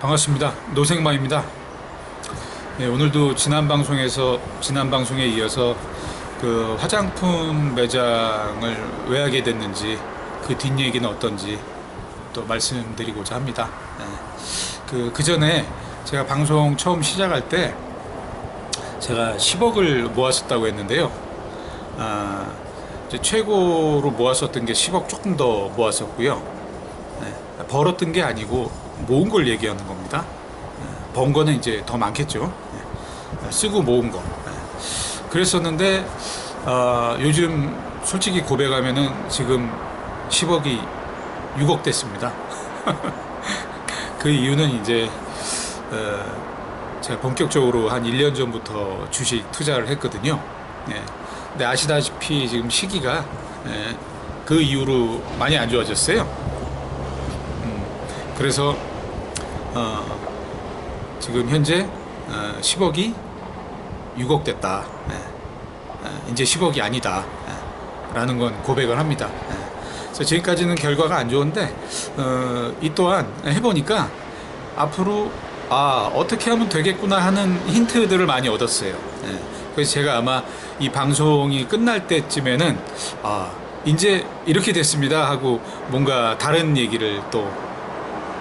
반갑습니다. 노생마입니다. 네, 오늘도 지난 방송에 이어서 그 화장품 매장을 왜 하게 됐는지 그 뒷얘기는 어떤지 또 말씀드리고자 합니다. 네, 그 전에 제가 방송 처음 시작할 때 제가 10억을 모았었다고 했는데요. 이제 최고로 모았었던 게 10억 조금 더 모았었고요. 네, 벌었던 게 아니고 모은 걸 얘기하는 겁니다. 번 거는 이제 더 많겠죠. 쓰고 모은 거. 그랬었는데 요즘 솔직히 고백하면은 지금 10억이 6억 됐습니다. 그 이유는 이제 제가 본격적으로 한 1년 전부터 주식 투자를 했거든요. 근데 아시다시피 지금 시기가 그 이후로 많이 안 좋아졌어요. 그래서 지금 현재 10억이 6억 됐다. 이제 10억이 아니다. 라는 건 고백을 합니다. 그래서 지금까지는 결과가 안 좋은데 이 또한 해보니까 앞으로 어떻게 하면 되겠구나 하는 힌트들을 많이 얻었어요. 그래서 제가 아마 이 방송이 끝날 때쯤에는 이제 이렇게 됐습니다 하고 뭔가 다른 얘기를 또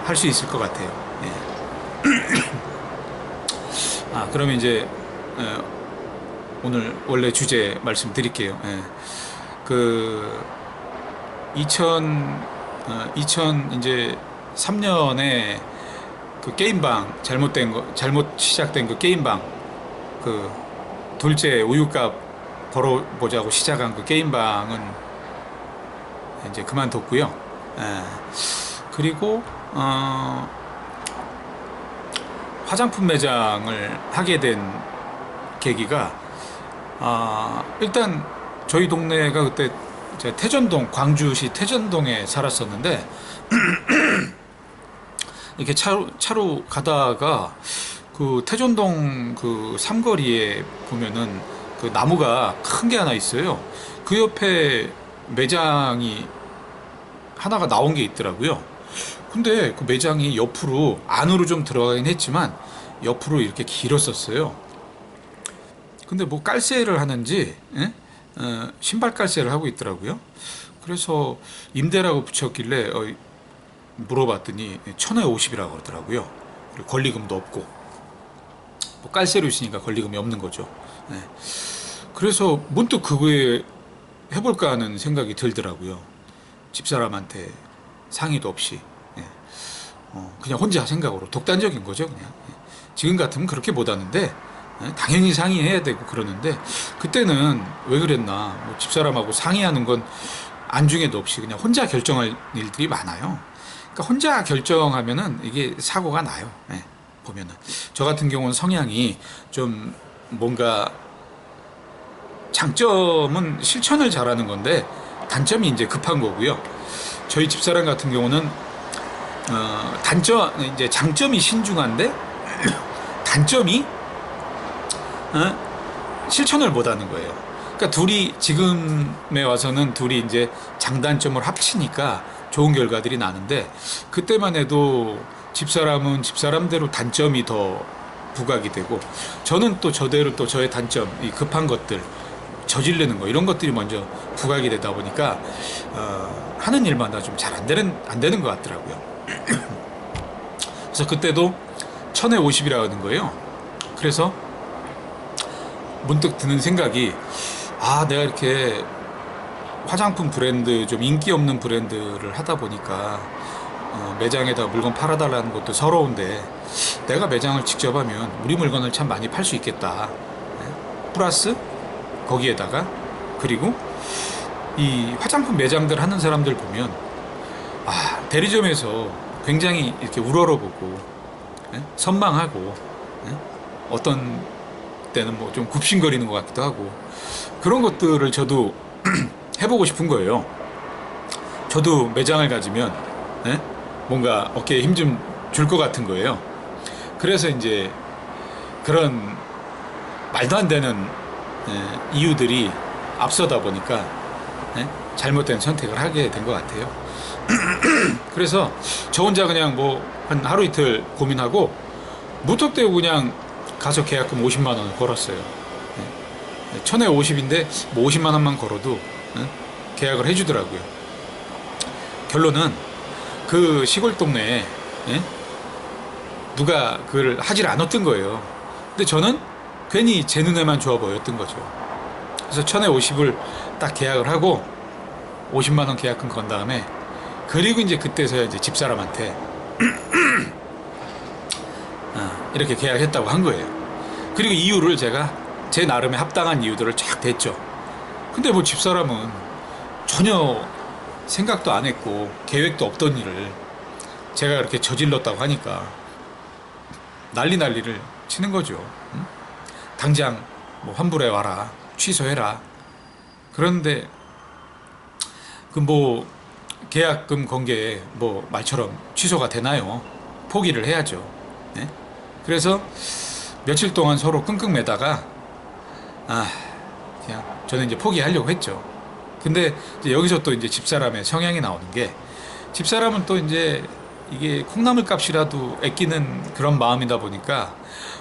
할 수 있을 것 같아요. 그러면 이제 오늘 원래 주제 말씀드릴게요. 그 2000 이제 3년에 그 게임방 잘못 시작된 그 게임방 그 둘째 우유값 벌어보자고 시작한 그 게임방은 이제 그만뒀고요. 그리고 화장품 매장을 하게 된 계기가 일단 저희 동네가 그때 제가 태전동, 광주시 태전동에 살았었는데 이렇게 차로 가다가 그 태전동 그 삼거리에 보면은 그 나무가 큰 게 하나 있어요. 그 옆에 매장이 하나가 나온 게 있더라고요. 근데 그 매장이 옆으로 안으로 좀 들어가긴 했지만 옆으로 이렇게 길었었어요. 근데 뭐 깔세를 하는지 신발 깔세를 하고 있더라고요. 그래서 임대라고 붙였길래 물어봤더니 1,050이라고 그러더라고요. 그리고 권리금도 없고 뭐 깔세로 있으니까 권리금이 없는 거죠. 그래서 문득 그거에 해볼까 하는 생각이 들더라고요. 집사람한테 상의도 없이 그냥 혼자 생각으로 독단적인 거죠. 그냥 지금 같으면 그렇게 못 하는데 당연히 상의해야 되고 그러는데 그때는 왜 그랬나, 뭐 집사람하고 상의하는 건 안중에도 없이 그냥 혼자 결정할 일들이 많아요. 그러니까 혼자 결정하면은 이게 사고가 나요. 보면은 저 같은 경우는 성향이 좀 뭔가 장점은 실천을 잘하는 건데 단점이 이제 급한 거고요. 저희 집사람 같은 경우는 이제 장점이 신중한데 단점이 실천을 못 하는 거예요. 그러니까 둘이 지금에 와서는 둘이 이제 장단점을 합치니까 좋은 결과들이 나는데 그때만 해도 집사람은 집사람대로 단점이 더 부각이 되고 저는 또 저대로 또 저의 단점, 이 급한 것들, 저지르는 거 이런 것들이 먼저 부각이 되다 보니까 하는 일마다 좀 잘 안 되는 것 같더라고요. 그래서 그때도 1,050이라고 하는 거예요. 그래서 문득 드는 생각이 내가 이렇게 화장품 브랜드, 좀 인기 없는 브랜드를 하다 보니까 매장에다 물건 팔아달라는 것도 서러운데 내가 매장을 직접 하면 우리 물건을 참 많이 팔 수 있겠다. 플러스 거기에다가 그리고 이 화장품 매장들 하는 사람들 보면 대리점에서 굉장히 이렇게 우러러보고 선망하고 어떤 때는 뭐 좀 굽신거리는 것 같기도 하고 그런 것들을 저도 해보고 싶은 거예요. 저도 매장을 가지면 뭔가 어깨에 힘 좀 줄 것 같은 거예요. 그래서 이제 그런 말도 안 되는 이유들이 앞서다 보니까 잘못된 선택을 하게 된 것 같아요. 그래서 저 혼자 그냥 뭐 한 하루 이틀 고민하고 무턱대고 그냥 가서 계약금 50만 원을 걸었어요. 천에 50인데 뭐 50만 원만 걸어도 계약을 해주더라고요. 결론은 그 시골 동네에 누가 그걸 하질 않았던 거예요. 근데 저는 괜히 제 눈에만 좋아 보였던 거죠. 그래서 천에 50을 딱 계약을 하고 50만 원 계약금 건 다음에, 그리고 이제 그때서야 이제 집사람한테 이렇게 계약했다고 한 거예요. 그리고 이유를 제가 제 나름의 합당한 이유들을 쫙 댔죠. 근데 뭐 집사람은 전혀 생각도 안 했고 계획도 없던 일을 제가 이렇게 저질렀다고 하니까 난리를 치는 거죠. 당장 뭐 환불해 와라, 취소해라. 그런데 그 뭐 계약금 건 게 뭐 말처럼 취소가 되나요? 포기를 해야죠. 네? 그래서 며칠 동안 서로 끙끙 매다가 그냥 저는 이제 포기하려고 했죠. 근데 이제 여기서 또 이제 집사람의 성향이 나오는 게, 집사람은 또 이제 이게 콩나물 값이라도 아끼는 그런 마음이다 보니까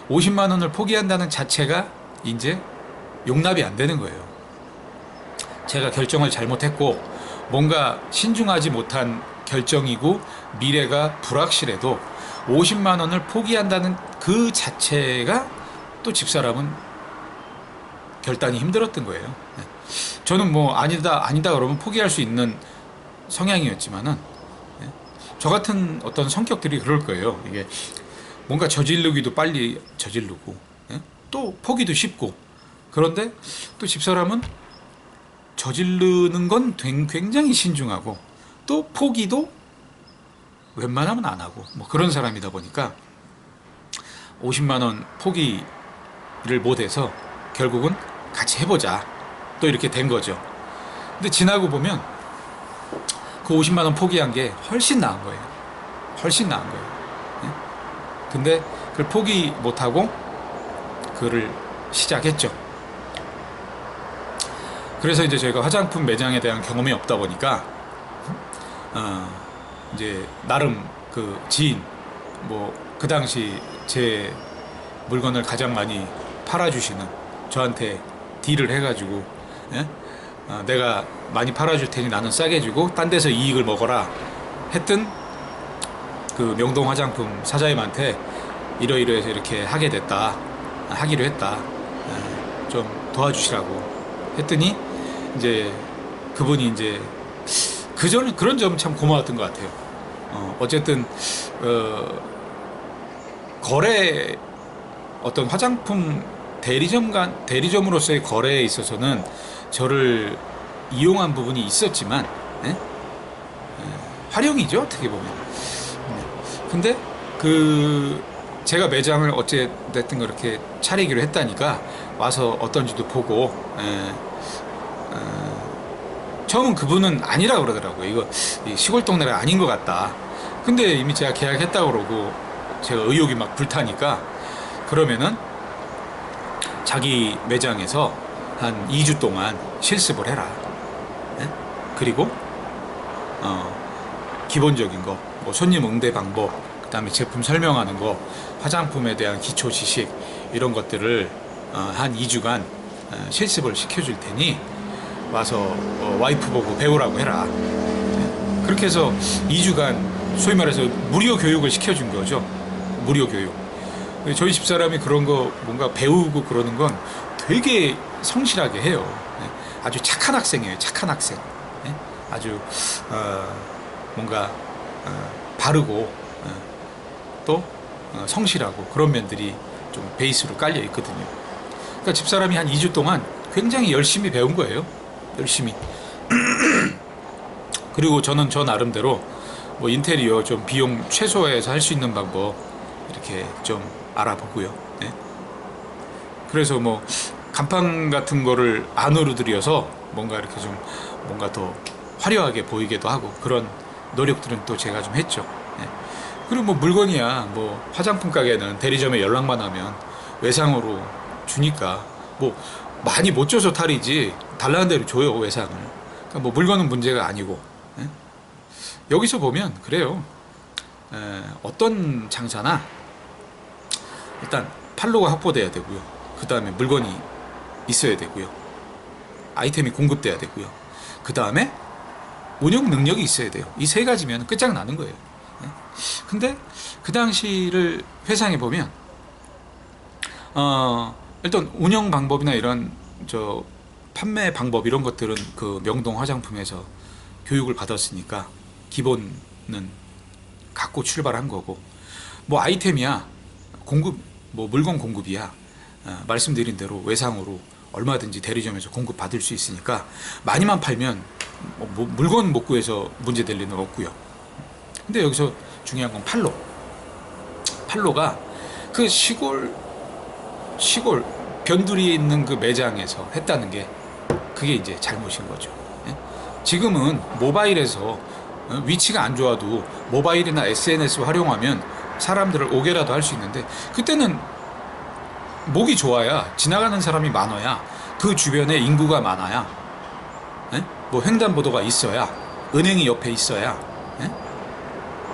50만 원을 포기한다는 자체가 이제 용납이 안 되는 거예요. 제가 결정을 잘못했고 뭔가 신중하지 못한 결정이고 미래가 불확실해도 50만 원을 포기한다는 그 자체가 또 집사람은 결단이 힘들었던 거예요. 저는 뭐 아니다 그러면 포기할 수 있는 성향이었지만은, 저 같은 어떤 성격들이 그럴 거예요. 이게 뭔가 저지르기도 빨리 저지르고 또 포기도 쉽고, 그런데 또 집사람은 저지르는 건 굉장히 신중하고 또 포기도 웬만하면 안 하고 뭐 그런 사람이다 보니까 50만 원 포기를 못해서 결국은 같이 해보자 또 이렇게 된 거죠. 근데 지나고 보면 그 50만 원 포기한 게 훨씬 나은 거예요. 훨씬 나은 거예요. 근데 그걸 포기 못하고 그를 시작했죠. 그래서 이제 저희가 화장품 매장에 대한 경험이 없다 보니까 이제 나름 그 지인, 뭐 그 당시 제 물건을 가장 많이 팔아주시는 저한테 딜을 해가지고 내가 많이 팔아줄 테니 나는 싸게 주고 딴 데서 이익을 먹어라 했던 그 명동 화장품 사장님한테 이러이러해서 이렇게 하기로 했다, 좀 도와주시라고 했더니 이제 그분이 이제 그런 점은 참 고마웠던 것 같아요. 어쨌든 거래, 어떤 화장품 대리점으로서의 거래에 있어서는 저를 이용한 부분이 있었지만 활용이죠, 어떻게 보면. 근데 그 제가 매장을 어쨌든 그렇게 차리기로 했다니까 와서 어떤지도 보고, 처음은 그분은 아니라 그러더라고요. 이거 시골 동네가 아닌 것 같다. 근데 이미 제가 계약했다고 그러고 제가 의욕이 막 불타니까, 그러면은 자기 매장에서 한 2주 동안 실습을 해라. 그리고 기본적인 거, 뭐 손님 응대 방법, 그 다음에 제품 설명하는 거, 화장품에 대한 기초 지식, 이런 것들을 한 2주간 실습을 시켜줄 테니 와서 와이프 보고 배우라고 해라. 그렇게 해서 2주간 소위 말해서 무료 교육을 시켜준 거죠. 무료 교육. 저희 집사람이 그런 거 뭔가 배우고 그러는 건 되게 성실하게 해요. 아주 착한 학생이에요. 착한 학생. 아주 뭔가 바르고 또 성실하고 그런 면들이 좀 베이스로 깔려 있거든요. 그러니까 집사람이 한 2주 동안 굉장히 열심히 배운 거예요. 열심히. 그리고 저는 저 나름대로 뭐 인테리어 좀 비용 최소화해서 할 수 있는 방법 이렇게 좀 알아보고요. 그래서 뭐 간판 같은 거를 안으로 들여서 뭔가 이렇게 좀 뭔가 더 화려하게 보이기도 하고 그런 노력들은 또 제가 좀 했죠. 그리고 뭐 물건이야, 뭐 화장품 가게는 대리점에 연락만 하면 외상으로 주니까 뭐 많이 못 줘서 탈이지 달라는 대로 줘요, 외상을. 그러니까 뭐 물건은 문제가 아니고. 여기서 보면 그래요. 어떤 장사나 일단 판로가 확보돼야 되고요. 그 다음에 물건이 있어야 되고요. 아이템이 공급돼야 되고요. 그 다음에 운영 능력이 있어야 돼요. 이 세 가지면 끝장나는 거예요. 근데 그 당시를 회상해 보면 일단 운영 방법이나 이런 판매 방법 이런 것들은 그 명동 화장품에서 교육을 받았으니까 기본은 갖고 출발한 거고, 뭐 아이템이야 공급, 뭐 물건 공급이야 말씀드린 대로 외상으로 얼마든지 대리점에서 공급 받을 수 있으니까 많이만 팔면 뭐 물건 못 구해서 문제될 리는 없고요. 근데 여기서 중요한 건 판로가 그 시골 변두리에 있는 그 매장에서 했다는 게 그게 이제 잘못인 거죠. 지금은 모바일에서 위치가 안 좋아도 모바일이나 SNS 활용하면 사람들을 오게라도 할 수 있는데, 그때는 목이 좋아야, 지나가는 사람이 많아야, 그 주변에 인구가 많아야, 뭐 횡단보도가 있어야, 은행이 옆에 있어야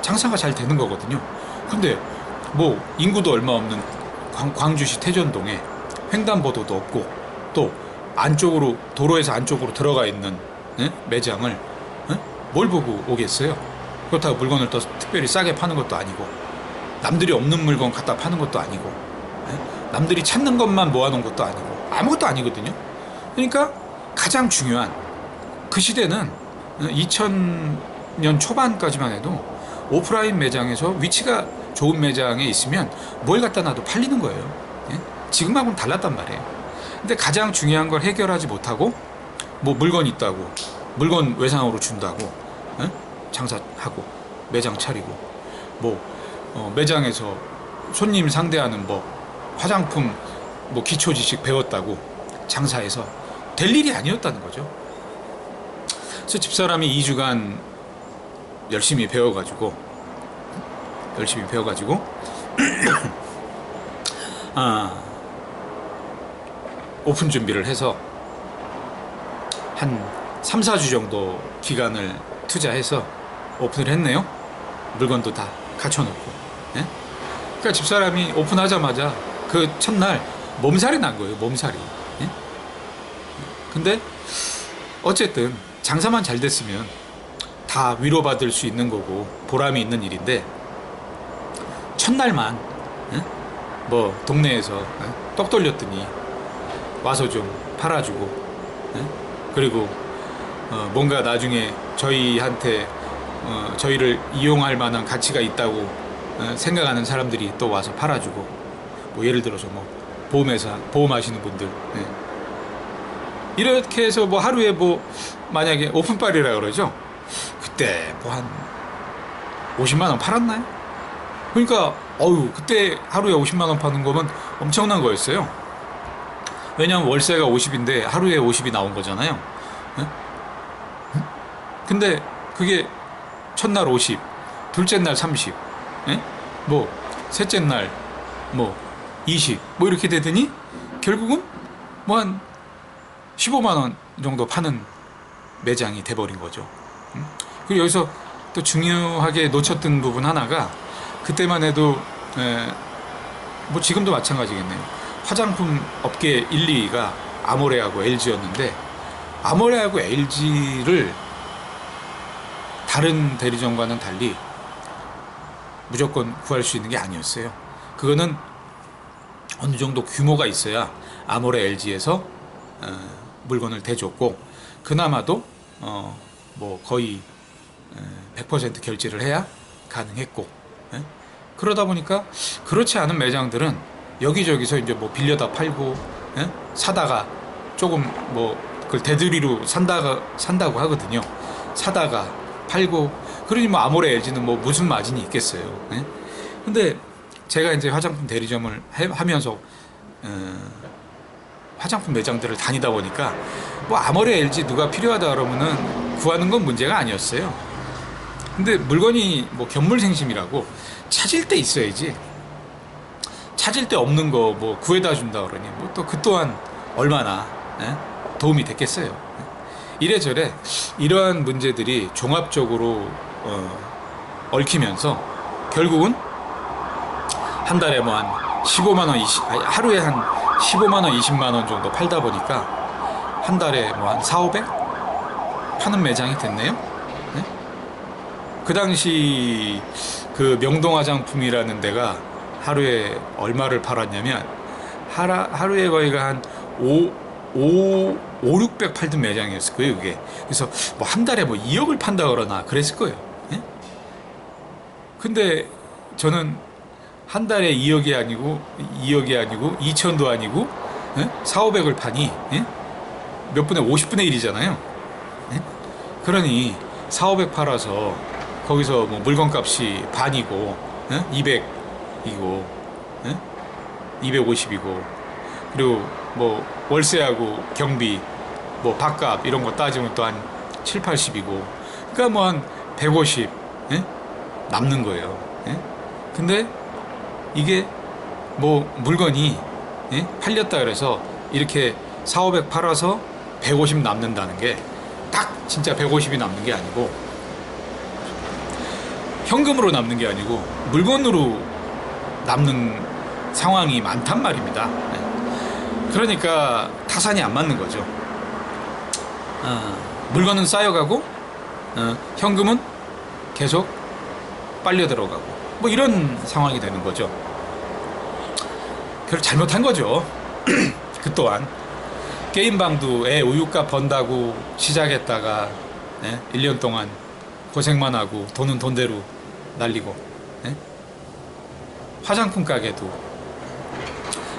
장사가 잘 되는 거거든요. 근데 뭐 인구도 얼마 없는 광주시 태전동에 횡단보도도 없고 또 안쪽으로, 도로에서 안쪽으로 들어가 있는 매장을 뭘 보고 오겠어요? 그렇다고 물건을 또 특별히 싸게 파는 것도 아니고, 남들이 없는 물건 갖다 파는 것도 아니고, 남들이 찾는 것만 모아놓은 것도 아니고, 아무것도 아니거든요. 그러니까 가장 중요한, 그 시대는 2000년 초반까지만 해도 오프라인 매장에서 위치가 좋은 매장에 있으면 뭘 갖다 놔도 팔리는 거예요. 지금하고는 달랐단 말이에요. 근데 가장 중요한 걸 해결하지 못하고, 뭐 물건 있다고 물건 외상으로 준다고 장사하고 매장 차리고, 뭐 매장에서 손님 상대하는 뭐 화장품 뭐 기초 지식 배웠다고 장사해서 될 일이 아니었다는 거죠. 그래서 집사람이 2주간 열심히 배워가지고 오픈 준비를 해서 한 3, 4주 정도 기간을 투자해서 오픈을 했네요. 물건도 다 갖춰놓고. 그러니까 집사람이 오픈하자마자 그 첫날 몸살이 난 거예요. 몸살이. 근데 어쨌든 장사만 잘 됐으면 다 위로받을 수 있는 거고 보람이 있는 일인데, 첫날만 뭐 동네에서 떡 돌렸더니 와서 좀 팔아주고, 그리고 뭔가 나중에 저희한테 저희를 이용할 만한 가치가 있다고 생각하는 사람들이 또 와서 팔아주고, 뭐 예를 들어서 뭐 보험회사 보험하시는 분들, 이렇게 해서 뭐 하루에 뭐 만약에 오픈빨이라 그러죠. 그때 뭐 한 50만 원 팔았나요? 그러니까 그때 하루에 50만 원 파는 거면 엄청난 거였어요. 왜냐하면 월세가 50인데 하루에 50이 나온 거잖아요. 근데 그게 첫날 50, 둘째 날 30, 뭐 셋째 날 뭐 20, 뭐 이렇게 되더니 결국은 뭐 한 15만 원 정도 파는 매장이 돼버린 거죠. 그리고 여기서 또 중요하게 놓쳤던 부분 하나가, 그때만 해도 뭐 지금도 마찬가지겠네요. 화장품 업계 1, 2위가 아모레하고 LG였는데, 아모레하고 LG를 다른 대리점과는 달리 무조건 구할 수 있는 게 아니었어요. 그거는 어느 정도 규모가 있어야 아모레 LG에서 물건을 대줬고, 그나마도 뭐 거의 100% 결제를 해야 가능했고, 그러다 보니까 그렇지 않은 매장들은 여기저기서 이제 뭐 빌려다 팔고, 사다가 조금 뭐 그걸 대두리로 산다고 하거든요. 사다가 팔고, 그러니 뭐 아모레 LG는 뭐 무슨 마진이 있겠어요. 근데 제가 이제 화장품 대리점을 하면서 화장품 매장들을 다니다 보니까 뭐 아모레 LG 누가 필요하다 그러면은 구하는 건 문제가 아니었어요. 근데 물건이 뭐 견물생심이라고 찾을 때 있어야지, 찾을 때 없는 거 뭐 구해다 준다 그러니 뭐 또 그 또한 얼마나 도움이 됐겠어요. 이래저래 이러한 문제들이 종합적으로 얽히면서 결국은 한 달에 뭐 한 15만 원, 하루에 한 15만 원, 20만 원 정도 팔다 보니까 한 달에 뭐 한 4, 500 파는 매장이 됐네요. 네? 그 당시 그 명동 화장품이라는 데가 하루에 얼마를 팔았냐면 하루에 거의가 한 600 팔던 매장이었을 거예요, 그게. 그래서 뭐 한 달에 뭐 2억을 판다 그러나 그랬을 거예요. 예? 근데 저는 한 달에 2억이 아니고 2천도 아니고, 예? 4, 500을 파니, 예? 몇 분의 50분의 1이잖아요. 예? 그러니 4, 500 팔아서 거기서 뭐 물건값이 반이고, 예? 200이고, 예? 250이고, 그리고 뭐 월세하고 경비, 뭐 밥값 이런 거 따지면 또 한 7, 80이고, 그러니까 뭐 한 150, 예? 남는 거예요. 예? 근데 이게 뭐 물건이, 예? 팔렸다 그래서 이렇게 4, 500 팔아서 150 남는다는 게 딱 진짜 150이 남는 게 아니고, 현금으로 남는 게 아니고 물건으로 남는 상황이 많단 말입니다. 예. 그러니까 타산이 안 맞는 거죠. 물건은 쌓여가고, 현금은 계속 빨려 들어가고, 뭐 이런 상황이 되는 거죠. 그걸 잘못한 거죠. 그 또한 게임방도 애 우유값 번다고 시작했다가, 1년 동안 고생만 하고 돈은 돈대로 날리고, 화장품 가게도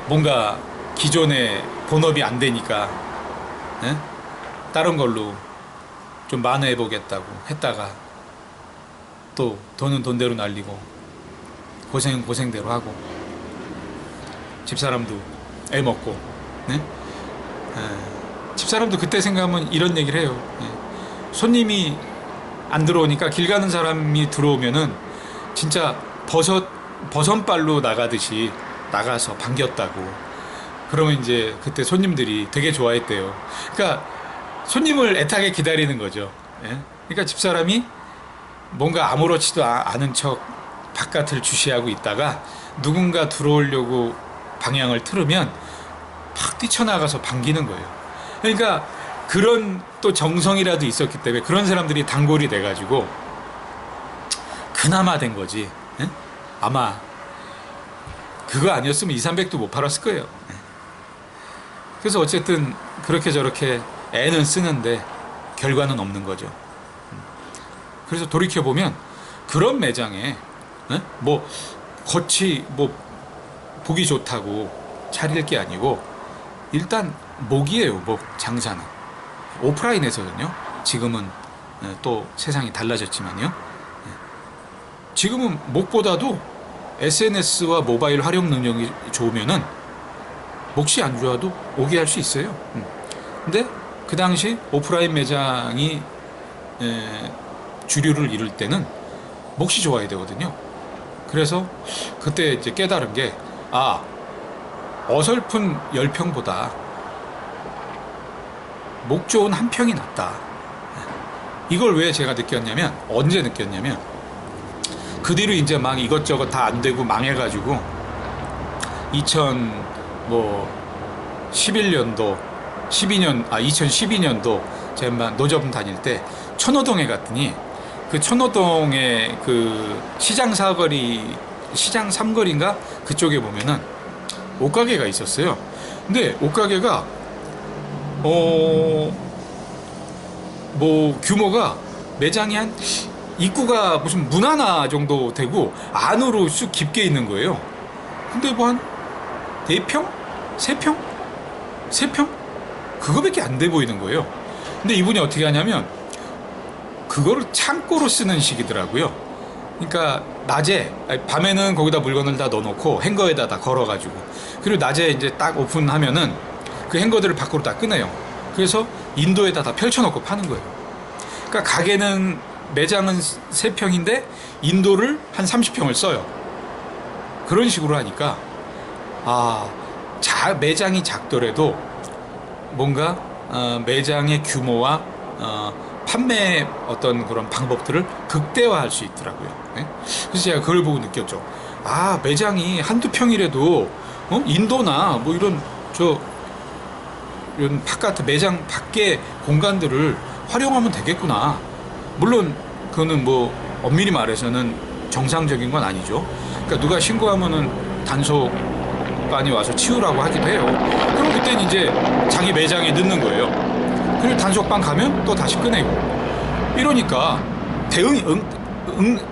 뭔가 기존에 본업이 안 되니까, 다른 걸로 좀 만회해 보겠다고 했다가 또 돈은 돈대로 날리고 고생은 고생대로 하고, 집사람도 애 먹고, 집사람도 그때 생각하면 이런 얘기를 해요. 손님이 안 들어오니까 길 가는 사람이 들어오면은 진짜 버선발로 나가듯이 나가서 반겼다고. 그러면 이제 그때 손님들이 되게 좋아했대요. 그러니까 손님을 애타게 기다리는 거죠. 그러니까 집사람이 뭔가 아무렇지도 않은 척 바깥을 주시하고 있다가 누군가 들어오려고 방향을 틀으면 팍 뛰쳐나가서 반기는 거예요. 그러니까 그런 또 정성이라도 있었기 때문에 그런 사람들이 단골이 돼가지고 그나마 된 거지. 아마 그거 아니었으면 2, 300도 못 팔았을 거예요. 그래서 어쨌든 그렇게 저렇게 애는 쓰는데 결과는 없는 거죠. 그래서 돌이켜보면 그런 매장에 뭐 겉이 뭐 보기 좋다고 차릴 게 아니고 일단 목이에요. 목. 장사는 오프라인에서는요. 지금은 또 세상이 달라졌지만요. 지금은 목보다도 SNS와 모바일 활용 능력이 좋으면은 몫이 안 좋아도 오게 할 수 있어요. 근데 그 당시 오프라인 매장이 주류를 이룰 때는 몫이 좋아야 되거든요. 그래서 그때 이제 깨달은 게, 어설픈 10평보다 목 좋은 한 평이 낫다. 이걸 왜 제가 느꼈냐면, 언제 느꼈냐면, 그 뒤로 이제 막 이것저것 다 안 되고 망해가지고 2012년도 제가 노점 다닐 때 천호동에 갔더니 그 천호동에 그 시장 삼거리인가 그쪽에 보면은 옷가게가 있었어요. 근데 옷가게가 뭐 규모가 매장이 한 입구가 무슨 문 하나 정도 되고 안으로 쑥 깊게 있는 거예요. 근데 뭐 한 4평? 3평? 3평? 그거밖에 안 돼 보이는 거예요. 근데 이분이 어떻게 하냐면 그거를 창고로 쓰는 식이더라고요. 그러니까 밤에는 거기다 물건을 다 넣어놓고 행거에다 다 걸어가지고, 그리고 낮에 이제 딱 오픈하면은 그 행거들을 밖으로 다 꺼내요. 그래서 인도에다 다 펼쳐놓고 파는 거예요. 그러니까 매장은 3평인데 인도를 한 30평을 써요. 그런 식으로 하니까 매장이 작더라도 뭔가 매장의 규모와 판매 어떤 그런 방법들을 극대화할 수 있더라고요. 예? 그래서 제가 그걸 보고 느꼈죠. 아, 매장이 한두 평이라도 인도나 뭐 이런 바깥 매장 밖의 공간들을 활용하면 되겠구나. 물론 그거는 뭐 엄밀히 말해서는 정상적인 건 아니죠. 그러니까 누가 신고하면은 단속반이 와서 치우라고 하기도 해요. 그럼 그때는 이제 자기 매장에 넣는 거예요. 그리고 단속반 가면 또 다시 꺼내고. 이러니까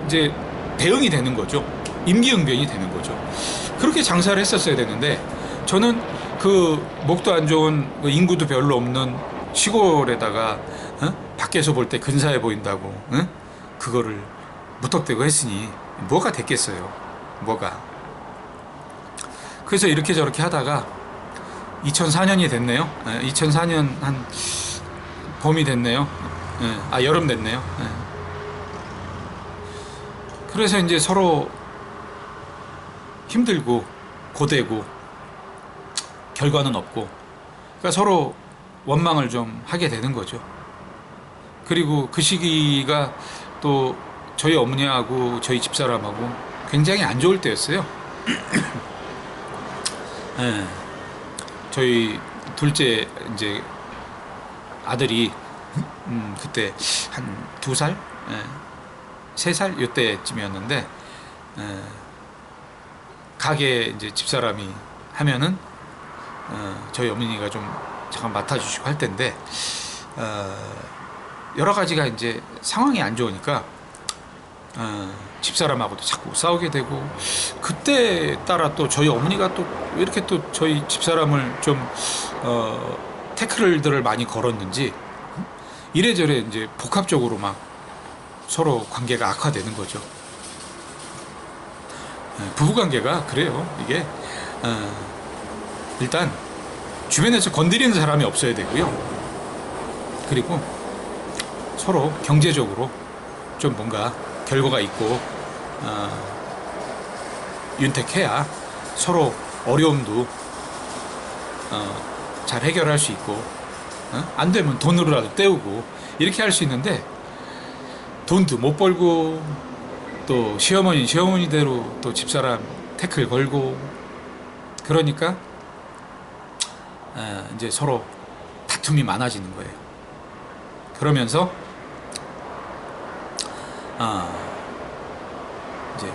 이제 대응이 되는 거죠. 임기응변이 되는 거죠. 그렇게 장사를 했었어야 되는데, 저는 그 목도 안 좋은 인구도 별로 없는 시골에다가 밖에서 볼 때 근사해 보인다고 그거를 무턱대고 했으니 뭐가 됐겠어요. 뭐가. 그래서 이렇게 저렇게 하다가 2004년이 됐네요. 2004년 한 봄이 됐네요. 여름 됐네요. 그래서 이제 서로 힘들고 고되고 결과는 없고, 그러니까 서로 원망을 좀 하게 되는 거죠. 그리고 그 시기가 또 저희 어머니하고 저희 집사람하고 굉장히 안 좋을 때였어요. 예. 저희 둘째 이제 아들이 그때 한 2살, 3살 이때쯤이었는데, 가게 이제 집사람이 하면은 저희 어머니가 좀 잠깐 맡아주시고 할 텐데, 여러 가지가 이제 상황이 안 좋으니까 집사람하고도 자꾸 싸우게 되고, 그때 따라 또 저희 어머니가 또 왜 이렇게 또 저희 집사람을 좀 태클들을 많이 걸었는지 이래저래 이제 복합적으로 막 서로 관계가 악화되는 거죠. 부부관계가 그래요. 이게 일단 주변에서 건드리는 사람이 없어야 되고요. 그리고 서로 경제적으로 좀 뭔가 결과가 있고 윤택해야 서로 어려움도 잘 해결할 수 있고, 안 되면 돈으로라도 때우고 이렇게 할 수 있는데, 돈도 못 벌고 또 시어머니대로 또 집사람 태클 걸고, 그러니까 이제 서로 다툼이 많아지는 거예요. 그러면서 이제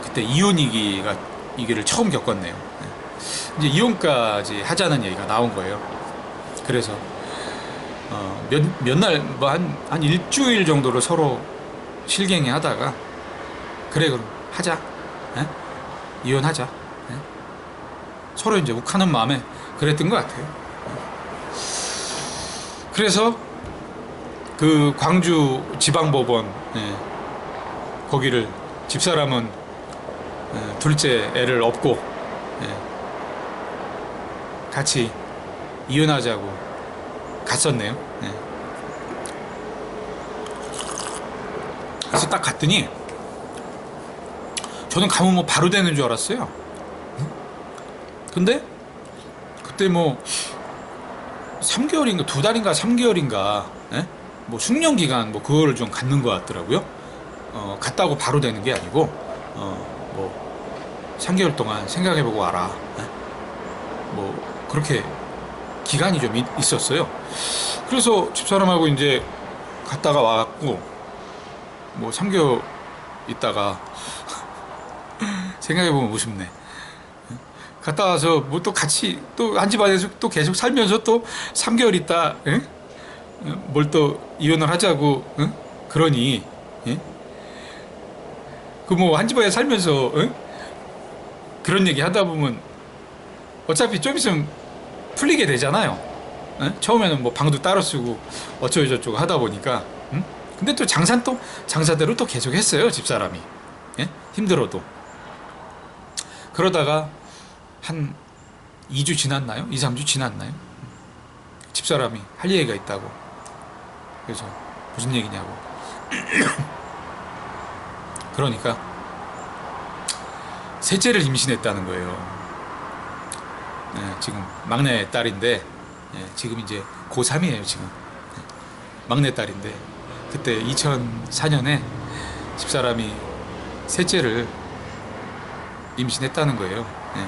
그때 이혼 위기를 처음 겪었네요. 이제 이혼까지 하자는 얘기가 나온 거예요. 그래서 몇 날 뭐 한 일주일 정도를 서로 실갱이 하다가, 그래 그럼 하자, 에? 이혼하자, 에? 서로 이제 욱하는 마음에 그랬던 것 같아요. 그래서 그 광주 지방법원, 거기를 집사람은 둘째 애를 업고 같이 이혼하자고 갔었네요. 그래서 딱 갔더니 저는 가면 뭐 바로 되는 줄 알았어요. 근데 그때 뭐 3개월인가 2달인가 3개월인가 뭐 숙련기간 뭐 그거를 좀 갖는 것 같더라고요. 갔다고 바로 되는 게 아니고 뭐 3개월 동안 생각해보고 와라, 뭐 그렇게 기간이 좀 있었어요. 그래서 집사람하고 이제 갔다가 와갖고 뭐 3개월 있다가 생각해보면 우습네. 갔다 와서 뭐 또 같이 또 한 집안에서 또 계속 살면서 또 3개월 있다 뭘 또 이혼을 하자고 그러니 그 뭐 한 집안에 살면서 그런 얘기 하다 보면 어차피 좀 있으면 풀리게 되잖아요. 처음에는 뭐 방도 따로 쓰고 어쩌고 저쩌고 하다 보니까 근데 또 장사대로 또 계속 했어요, 집사람이. 힘들어도. 그러다가 한 2주 지났나요? 2, 3주 지났나요? 집사람이 할 얘기가 있다고. 그래서 무슨 얘기냐고. 그러니까 셋째를 임신했다는 거예요. 지금 막내 딸인데 지금 이제 고3이에요, 지금. 막내딸인데 그때 2004년에 집사람이 셋째를 임신했다는 거예요. 네.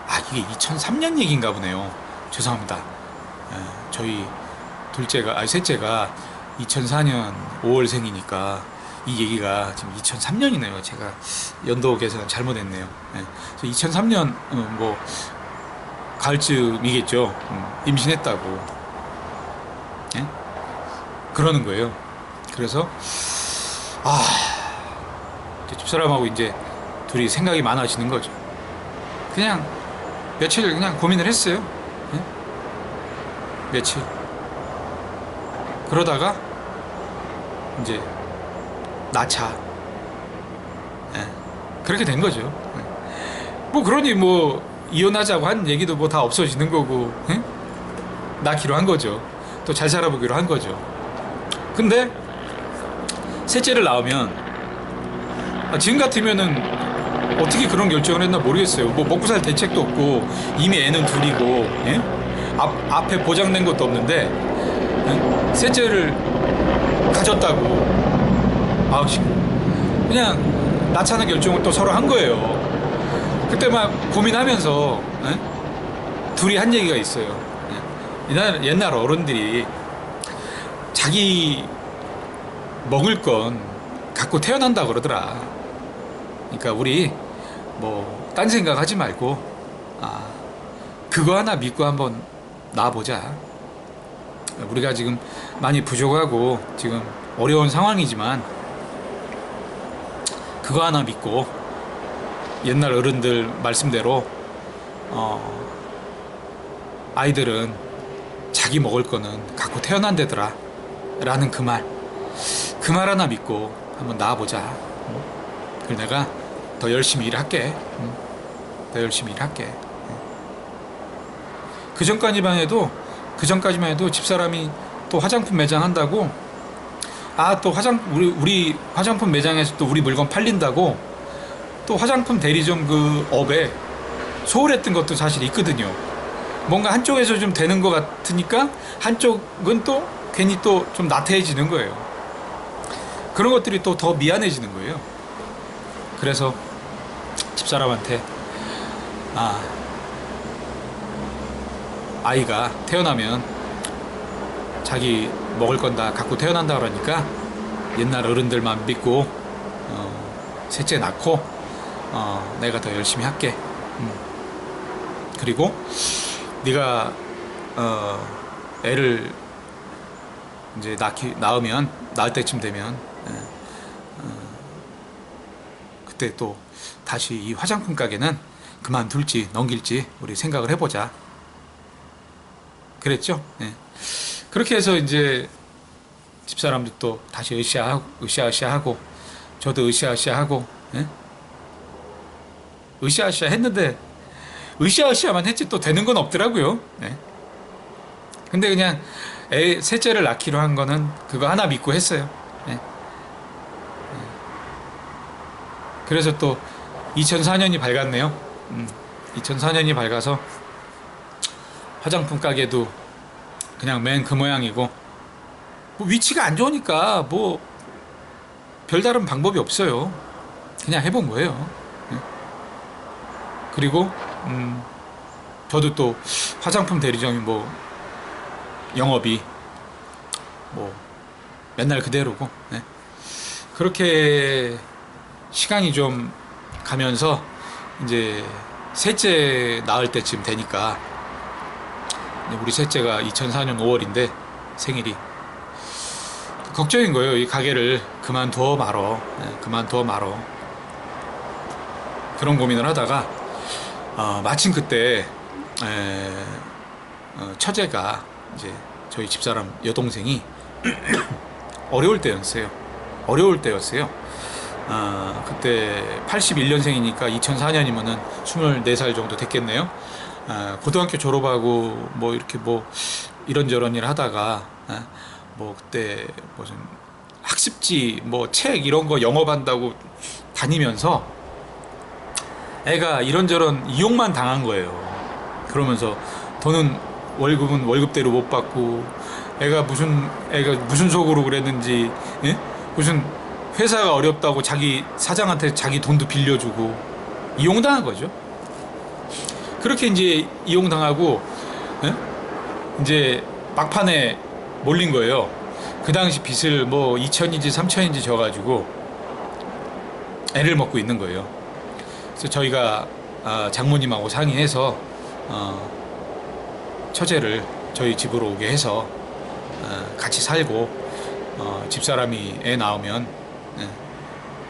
아, 이게 2003년 얘기인가 보네요. 죄송합니다. 저희 셋째가 2004년 5월생이니까 이 얘기가 지금 2003년이네요. 제가 연도 계산 잘못했네요. 그래서 2003년 뭐 가을쯤이겠죠. 임신했다고 그러는 거예요. 그래서 집사람하고 이제 둘이 생각이 많아지는 거죠. 그냥 며칠 그냥 고민을 했어요. 며칠. 그러다가 이제 낳자. 그렇게 된 거죠. 뭐 그러니 뭐 이혼하자고 한 얘기도 뭐 다 없어지는 거고, 낳기로 한 거죠. 또 잘 살아보기로 한 거죠. 근데 셋째를 낳으면 지금 같으면은 어떻게 그런 결정을 했나 모르겠어요. 뭐 먹고 살 대책도 없고 이미 애는 둘이고, 앞에 보장된 것도 없는데 셋째를 가졌다고 그냥 낳자는 결정을 또 서로 한 거예요. 그때 막 고민하면서 둘이 한 얘기가 있어요. 옛날 어른들이 자기 먹을 건 갖고 태어난다 그러더라. 그러니까 우리 뭐 딴 생각하지 말고 그거 하나 믿고 한번 나와보자. 우리가 지금 많이 부족하고 지금 어려운 상황이지만 그거 하나 믿고 옛날 어른들 말씀대로 아이들은 자기 먹을 거는 갖고 태어난대더라 라는 그 말 하나 믿고 한번 나와보자. 그래서 내가 더 열심히 일할게. 더 열심히 일할게. 그 전까지만 해도 집사람이 또 화장품 매장 한다고 또 우리 화장품 매장에서 또 우리 물건 팔린다고 또 화장품 대리점 그 업에 소홀했던 것도 사실 있거든요. 뭔가 한쪽에서 좀 되는 것 같으니까 한쪽은 또 괜히 또 좀 나태해지는 거예요. 그런 것들이 또 더 미안해지는 거예요. 그래서 집사람한테 아이가 태어나면 자기 먹을 건 다 갖고 태어난다 그러니까 옛날 어른들만 믿고 셋째 낳고 내가 더 열심히 할게. 그리고 네가 애를 이제 낳을 때쯤 되면 그때 또 다시 이 화장품 가게는 그만둘지 넘길지 우리 생각을 해보자. 그랬죠. 그렇게 해서 이제 집사람도 또 다시 으쌰으쌰하고 저도 으쌰으쌰하고 으쌰으쌰 했는데 으쌰으쌰만 했지 또 되는 건 없더라고요. 근데 그냥 셋째를 낳기로 한 거는 그거 하나 믿고 했어요. 그래서 또 2004년이 밝았네요. 2004년이 밝아서 화장품 가게도 그냥 맨 그 모양이고 뭐 위치가 안 좋으니까 뭐 별다른 방법이 없어요. 그냥 해본 거예요. 그리고 저도 또 화장품 대리점이 뭐 영업이 뭐 맨날 그대로고 그렇게 시간이 좀 가면서 이제 셋째 낳을 때쯤 되니까 우리 셋째가 2004년 5월인데 생일이 걱정인 거예요. 이 가게를 그만둬 말어 그런 고민을 하다가 마침 그때 처제가 이제 저희 집사람 여동생이 어려울 때였어요. 그때 81년생이니까 2004년이면은 24살 정도 됐겠네요. 고등학교 졸업하고 뭐 이렇게 뭐 이런저런 일 하다가 뭐 그때 무슨 학습지 뭐 책 이런 거 영업한다고 다니면서 애가 이런저런 이용만 당한 거예요. 그러면서 돈은 월급은 월급대로 못 받고 애가 무슨 속으로 그랬는지, 예? 무슨 회사가 어렵다고 자기 사장한테 자기 돈도 빌려주고 이용당한 거죠. 그렇게 이제 이용당하고, 예? 이제 막판에 몰린 거예요. 그 당시 빚을 뭐 2천인지 3천인지 져가지고 애를 먹고 있는 거예요. 그래서 저희가 장모님하고 상의해서 처제를 저희 집으로 오게 해서 같이 살고, 집사람이 애 낳으면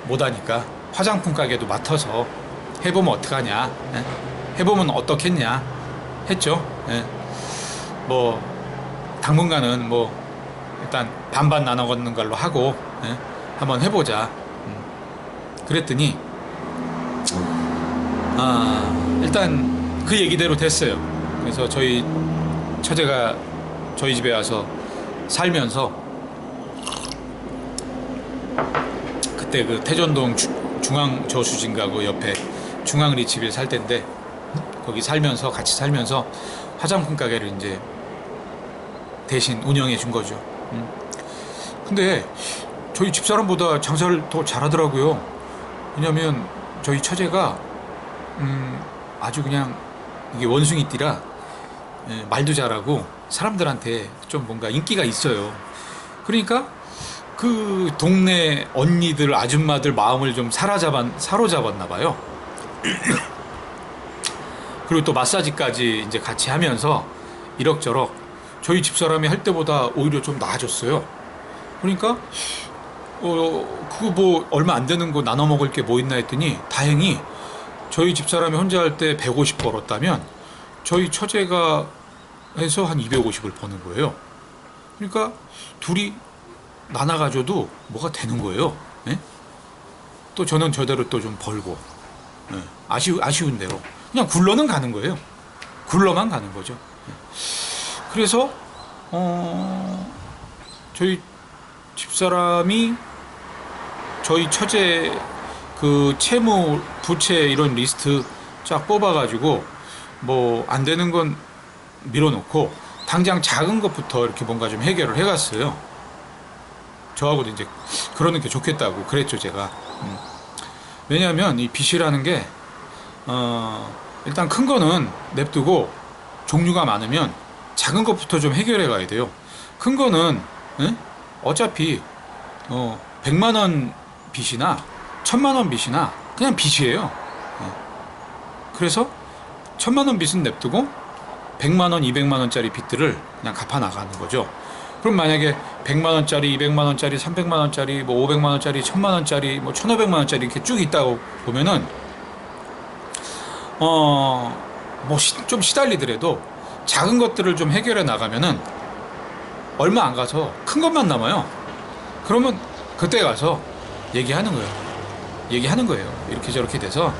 못하니까 화장품 가게도 맡아서 해보면 어떡하냐, 해보면 어떻겠냐 했죠. 뭐 당분간은 뭐 일단 반반 나눠 걷는 걸로 하고 한번 해보자. 그랬더니 일단 그 얘기대로 됐어요. 그래서 저희 처제가 저희 집에 와서 살면서, 그때 그 태전동 중앙저수진가 그 옆에 중앙리치빌 살 때인데, 거기 살면서 같이 살면서 화장품 가게를 이제 대신 운영해 준 거죠. 근데 저희 집사람보다 장사를 더 잘하더라고요. 왜냐면 저희 처제가 아주 그냥 이게 원숭이띠라 말도 잘하고 사람들한테 좀 뭔가 인기가 있어요. 그러니까 그 동네 언니들 아줌마들 마음을 좀 사로잡았나 봐요. 그리고 또 마사지까지 이제 같이 하면서 이럭저럭 저희 집사람이 할 때보다 오히려 좀 나아졌어요. 그러니까 그거 뭐 얼마 안 되는 거 나눠 먹을 게 뭐 있나 했더니, 다행히 저희 집사람이 혼자 할 때 150 벌었다면 저희 처제가 해서 한 250을 버는 거예요. 그러니까 둘이 나눠 가져도 뭐가 되는 거예요. 예? 또 저는 저대로 또 좀 벌고, 예. 아쉬운 대로 그냥 굴러는 가는 거예요. 굴러만 가는 거죠. 그래서 저희 집사람이 저희 처제 그 채무, 부채 이런 리스트 쫙 뽑아가지고 뭐 안 되는 건 밀어놓고 당장 작은 것부터 이렇게 뭔가 좀 해결을 해갔어요. 저하고도 이제 그러는 게 좋겠다고 그랬죠, 제가. 왜냐하면 이 빚이라는 게 일단 큰 거는 냅두고 종류가 많으면 작은 것부터 좀 해결해 가야 돼요. 큰 거는 어차피 100만 원 빚이나 1000만 원 빚이나 그냥 빚이에요. 그래서 1000만 원 빚은 냅두고 100만 원, 200만 원짜리 빚들을 그냥 갚아 나가는 거죠. 그럼 만약에 100만 원짜리, 200만 원짜리, 300만 원짜리, 뭐 500만 원짜리, 1000만 원짜리, 뭐 1500만 원짜리 이렇게 쭉 있다고 보면은 뭐 좀 시달리더라도 작은 것들을 좀 해결해 나가면은 얼마 안 가서 큰 것만 남아요. 그러면 그때 가서 얘기하는 거예요. 이렇게 저렇게 돼서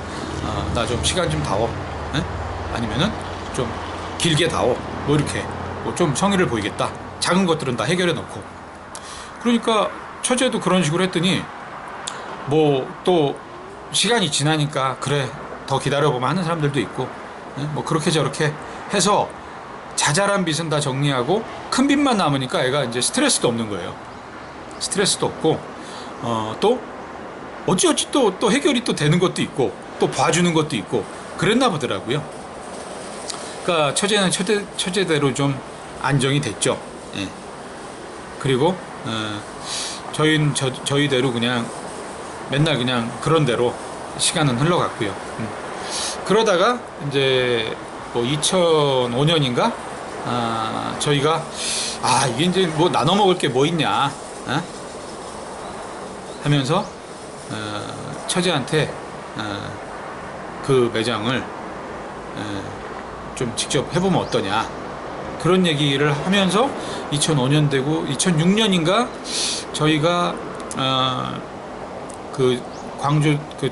나 좀 시간 좀 다오. 아니면은 좀 길게 다오. 뭐 이렇게 뭐 좀 성의를 보이겠다. 작은 것들은 다 해결해 놓고. 그러니까 처제도 그런 식으로 했더니 뭐 또 시간이 지나니까 그래 더 기다려보면 하는 사람들도 있고, 뭐 그렇게 저렇게 해서 자잘한 빚은 다 정리하고 큰 빚만 남으니까 애가 이제 스트레스도 없는 거예요. 스트레스도 없고 또 어찌어찌 또 해결이 또 되는 것도 있고 또 봐주는 것도 있고 그랬나 보더라고요. 그러니까 처제는 처제대로 좀 안정이 됐죠. 예. 그리고 저희는 저희대로 그냥 맨날 그냥 그런 대로 시간은 흘러갔고요. 그러다가 이제 뭐 2005년인가 저희가 이게 이제 뭐 나눠 먹을 게 뭐 있냐 하면서 처제한테 그 매장을 좀 직접 해보면 어떠냐 그런 얘기를 하면서 2005년 되고 2006년인가 저희가 그 광주 그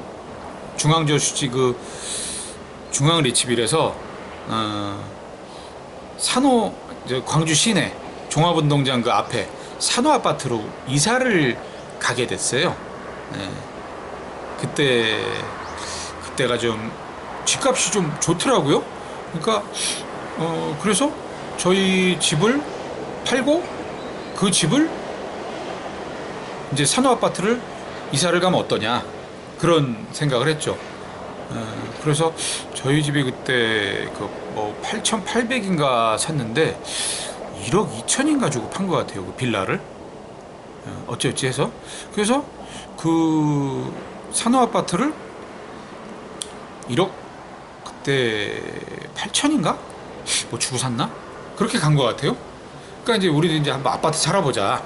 중앙저수지 그 중앙 리치빌에서 산호 광주 시내 종합운동장 그 앞에 산호 아파트로 이사를 가게 됐어요. 네. 그때가 좀 집값이 좀 좋더라고요. 그러니까 그래서 저희 집을 팔고 그 집을 이제 산호 아파트를 이사를 가면 어떠냐, 그런 생각을 했죠. 그래서 저희 집이 그때 그 뭐 8,800인가 샀는데 1억 2천인가 주고 판 것 같아요. 그 빌라를. 어찌어찌 해서. 그래서 그 산호 아파트를 1억 그때 8천인가? 뭐 주고 샀나? 그렇게 간 것 같아요. 그러니까 이제 우리도 이제 한번 아파트 살아보자.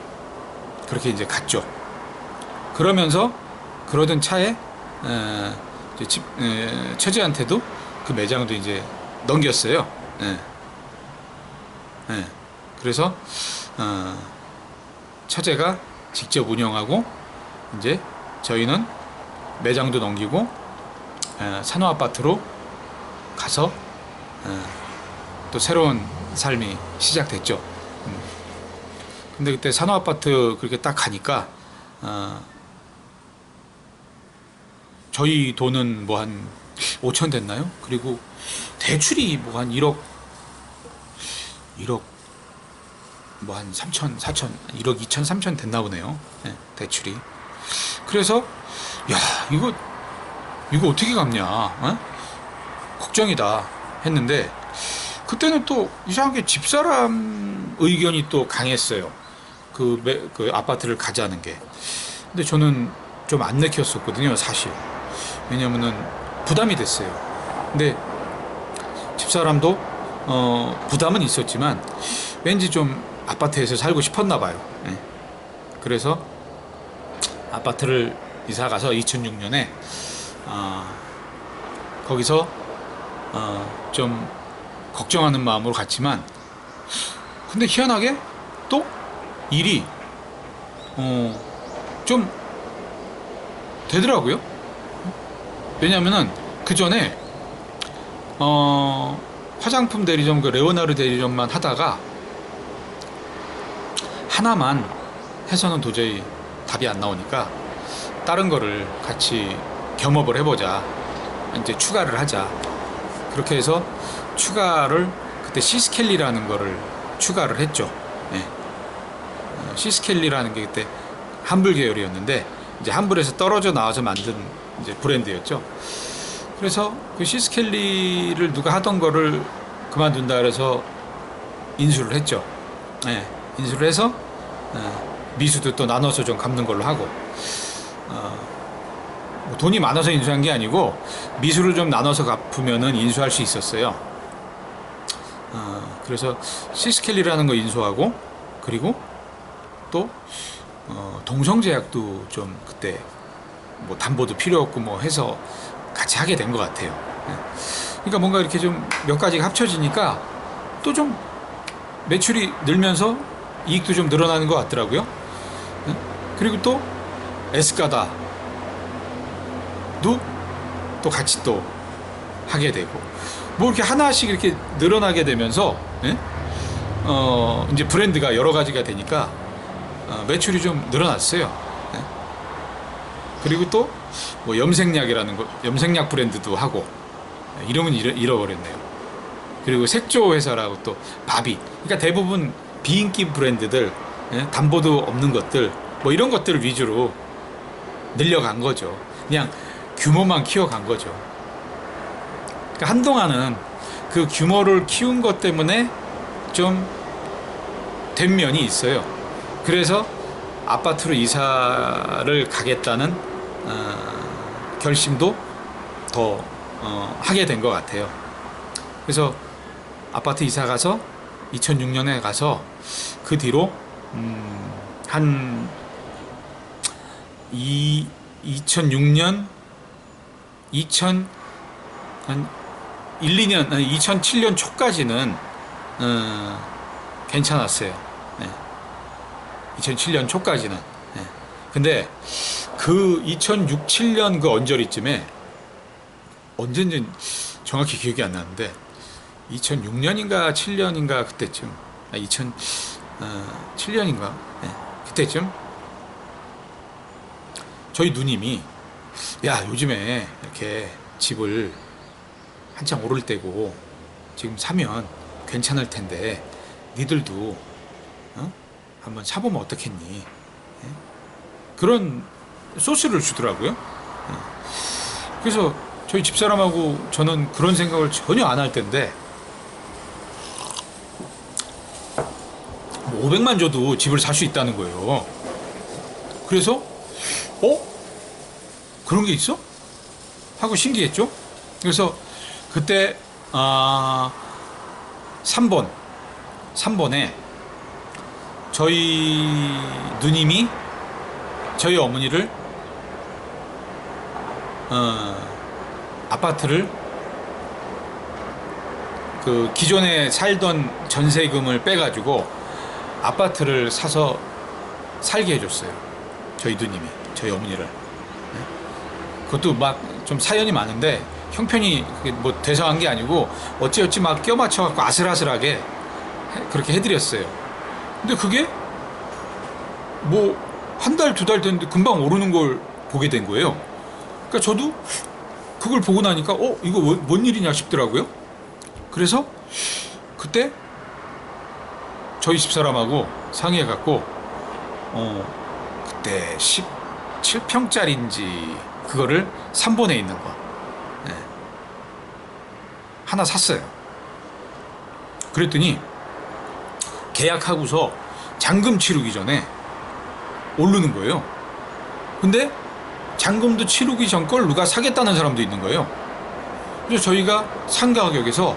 그렇게 이제 갔죠. 그러면서 그러던 차에 이제 처제한테도 그 매장도 이제 넘겼어요. 예. 예. 그래서 처제가 직접 운영하고 이제 저희는 매장도 넘기고 산호 아파트로 가서 또 새로운 삶이 시작됐죠. 근데 그때 산호 아파트 그렇게 딱 가니까 저희 돈은 뭐 한 5천 됐나요? 그리고 대출이 뭐 한 1억 뭐 한 3천 4천 1억 2천 3천 됐나 보네요. 네, 대출이. 그래서 야, 이거 어떻게 갚냐, 어? 걱정이다 했는데, 그때는 또 이상하게 집사람 의견이 또 강했어요. 그 아파트를 가자는 게. 근데 저는 좀 안 내켰었거든요, 사실. 왜냐면은 부담이 됐어요. 근데 집사람도 부담은 있었지만 왠지 좀 아파트에서 살고 싶었나 봐요. 네. 그래서 아파트를 이사 가서 2006년에 거기서 좀 걱정하는 마음으로 갔지만, 근데 희한하게 또 일이 좀 되더라고요. 왜냐면은 그 전에 화장품 대리점, 그 레오나르 대리점만 하다가 하나만 해서는 도저히 답이 안 나오니까 다른 거를 같이 겸업을 해보자, 이제 추가를 하자. 그렇게 해서 추가를 그때 시스켈리라는 거를 추가를 했죠. 네. 시스켈리라는 게 그때 한불 계열이었는데 이제 한불에서 떨어져 나와서 만든 이제 브랜드였죠. 그래서 그 시스켈리를 누가 하던 거를 그만둔다 그래서 인수를 했죠. 네. 인수를 해서 미수도 또 나눠서 좀 갚는 걸로 하고, 뭐 돈이 많아서 인수한 게 아니고 미수를 좀 나눠서 갚으면은 인수할 수 있었어요. 그래서 시스켈리라는 거 인수하고, 그리고 또 동성제약도 좀 그때 뭐 담보도 필요 없고 뭐 해서 같이 하게 된 것 같아요. 그러니까 뭔가 이렇게 좀 몇 가지가 합쳐지니까 또 좀 매출이 늘면서 이익도 좀 늘어나는 것 같더라고요. 그리고 또 에스카다도 또 같이 또 하게 되고, 뭐 이렇게 하나씩 이렇게 늘어나게 되면서 이제 브랜드가 여러 가지가 되니까 매출이 좀 늘어났어요. 그리고 또 뭐 염색약이라는 거, 염색약 브랜드도 하고, 이름은 잃어버렸네요. 그리고 색조 회사라고 또 바비. 그러니까 대부분 비인기 브랜드들, 담보도 없는 것들, 뭐 이런 것들을 위주로 늘려간 거죠. 그냥 규모만 키워간 거죠. 그러니까 한동안은 그 규모를 키운 것 때문에 좀 된 면이 있어요. 그래서 아파트로 이사를 가겠다는 결심도 더 하게 된 것 같아요. 그래서 아파트 이사 가서 2006년에 가서 그 뒤로 한 2006년 한 1, 2년 2007년 초까지는 괜찮았어요. 네. 2007년 초까지는. 네. 근데 그 2006, 7년 그 언저리쯤에, 언젠지 정확히 기억이 안 나는데 2006년인가 7년인가 그때쯤, 2007년인가 그때쯤 저희 누님이, 야, 요즘에 이렇게 집을 한창 오를 때고 지금 사면 괜찮을 텐데 니들도 한번 사보면 어떻겠니? 예? 그런 소스를 주더라고요. 예. 그래서 저희 집사람하고 저는 그런 생각을 전혀 안 할 텐데 500만 줘도 집을 살 수 있다는 거예요. 그래서 그런 게 있어? 하고 신기했죠. 그래서 그때 3번에 저희 누님이 저희 어머니를 아파트를 그 기존에 살던 전세금을 빼가지고 아파트를 사서 살게 해줬어요. 저희 누님이 저희 어머니를. 그것도 막 좀 사연이 많은데 형편이 뭐 대성한 게 아니고 어찌어찌 막 껴 맞춰갖고 아슬아슬하게 그렇게 해드렸어요. 근데 그게 뭐 한 달, 2달 됐는데 금방 오르는 걸 보게 된 거예요. 그러니까 저도 그걸 보고 나니까 이거 뭔 일이냐 싶더라고요. 그래서 그때 저희 집사람하고 상의해갖고 그때 17평짜리인지 그거를 3번에 있는 거 하나 샀어요. 그랬더니 계약하고서 잔금 치르기 전에 오르는 거예요. 근데 잔금도 치르기 전 걸 누가 사겠다는 사람도 있는 거예요. 그래서 저희가 산 가격에서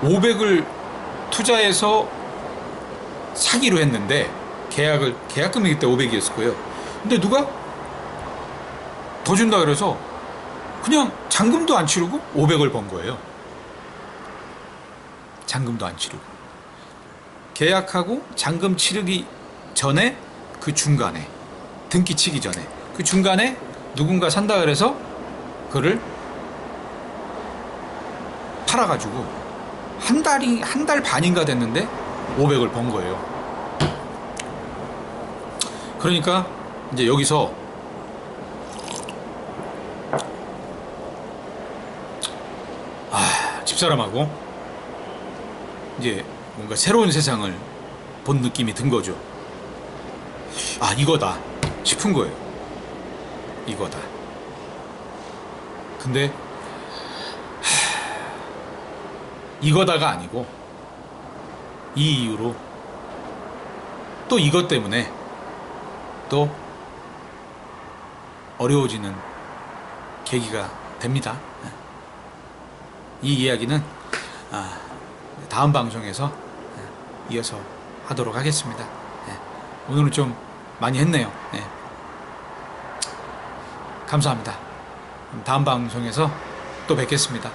500을 투자해서 사기로 했는데 계약금이 그때 500이었을 거예요. 근데 누가 더 준다 그래서 그냥 잔금도 안 치르고 500을 번 거예요. 잔금도 안 치르고. 계약하고 잔금 치르기 전에 그 중간에 등기 치기 전에 그 중간에 누군가 산다 그래서 그거를 팔아가지고 한 달 반인가 됐는데 500을 번 거예요. 그러니까 이제 여기서 집사람하고 이제 뭔가 새로운 세상을 본 느낌이 든 거죠. 이거다 싶은 거예요. 이거다. 근데 이거다가 아니고 이 이유로 또 이것 때문에 또 어려워지는 계기가 됩니다. 이 이야기는 다음 방송에서 이어서 하도록 하겠습니다. 오늘은 좀 많이 했네요. 감사합니다. 다음 방송에서 또 뵙겠습니다.